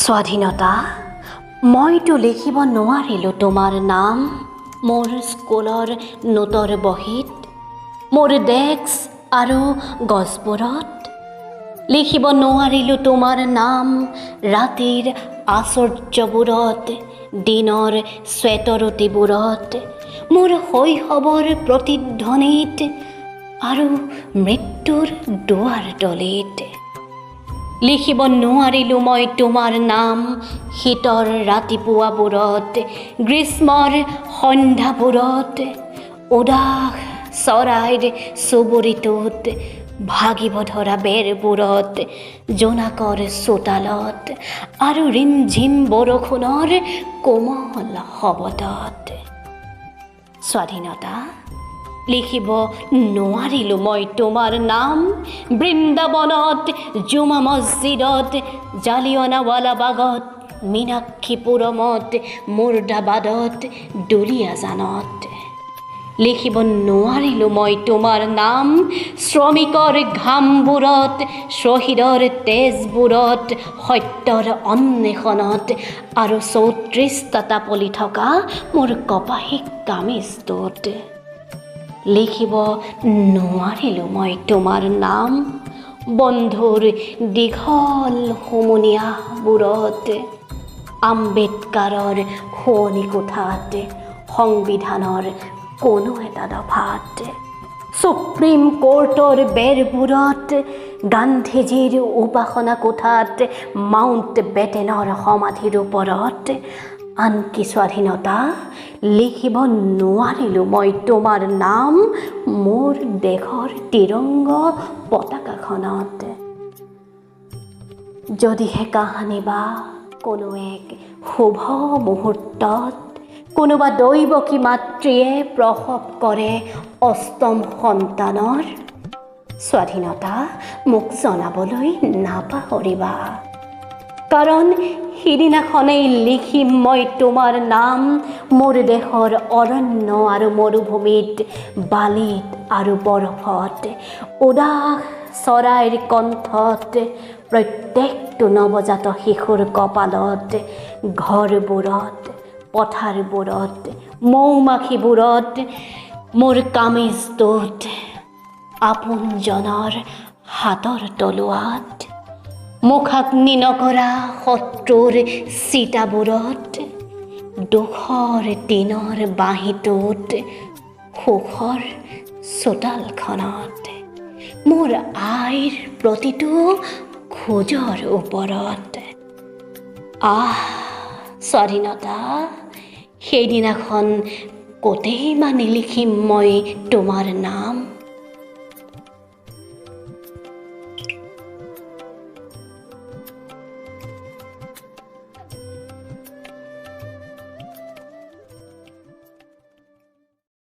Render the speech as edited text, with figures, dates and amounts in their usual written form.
স্বাধীনতা মইতো লিখিব নোৱাৰিলোঁ তোমাৰ নাম মোৰ স্কুলৰ নোটৰ বহীত মোৰ ডেস্ক আৰু গছবোৰত লিখিব নোৱাৰিলোঁ তোমাৰ নাম ৰাতিৰ আশ্চৰ্যবোৰত দিনৰ শ্বেতৰতিবোৰত মোৰ শৈশৱৰ প্ৰতিধ্বনিত আৰু মৃত্যুৰ দুৱাৰদলিত লিখিব নোৱাৰিলোঁ মই তোমাৰ নাম শীতৰ ৰাতিপুৱাবোৰত গ্ৰীষ্মৰ সন্ধ্যাবোৰত উদাস চৰাইৰ চুবুৰিটোত ভাগিব ধৰা বেৰবোৰত জোনাকৰ চোতালত আৰু ৰিমঝিম বৰষুণৰ কোমল শব্দত স্বাধীনতা লিখিব নোৱাৰিলোঁ মই তোমাৰ নাম বৃন্দাবনত জুমা মছজিদত জালিয়ানাৱালাবাগত মীনাক্ষীপুৰমত মুৰ্দাবাদত দুলিয়াজানত লিখিব নোৱাৰিলোঁ মই তোমাৰ নাম শ্ৰমিকৰ ঘামবোৰত শ্বহীদৰ তেজবোৰত সত্যৰ অন্বেষণত আৰু ৩৪টা পলি থকা মোৰ কপাহী কামিজটোত লিখিব নোৱাৰিলোঁ মই তোমাৰ নাম বন্ধুৰ দীঘল হুমুনিয়াহবোৰত আম্বেদকাৰৰ শোৱনি কোঠাত সংবিধানৰ কোনো এটা দফাত সুপ্ৰিম কোৰ্টৰ বেৰবোৰত গান্ধীজীৰ উপাসনা কোঠাত মাউণ্ট বেটেনৰ সমাধিৰ ওপৰত আনকি স্বাধীনতা লিখিব নোৱাৰিলোঁ মই তোমাৰ নাম মোৰ দেশৰ তিৰংগ পতাকাখনত যদিহে কাহানি বা কোনো এক শুভ মুহূৰ্তত কোনোবা দৈৱকী মাতৃয়ে প্ৰসৱ কৰে অষ্টম সন্তানৰ স্বাধীনতা মোক জনাবলৈ নাপাহৰিবা কাৰণ সিদিনাখনেই লিখিম মই তোমাৰ নাম মোৰ দেশৰ অৰণ্য আৰু মৰুভূমিত বালিত আৰু বৰফত উদাস চৰাইৰ কণ্ঠত প্ৰত্যেকটো নৱজাত শিশুৰ কপালত ঘৰবোৰত পথাৰবোৰত মৌমাখিবোৰত মোৰ কামিজটোত আপোনজনৰ হাতৰ তলুৱাত মুখাগ্নি নকৰা শত্ৰুৰ চিতাবোৰত দুখৰ দিনৰ বাঁহীটোত সুখৰ চোতালখনত মোৰ আইৰ প্ৰতিটো খোজৰ ওপৰত স্বাধীনতা সেইদিনাখন কতেই বা নিলিখিম মই তোমাৰ নাম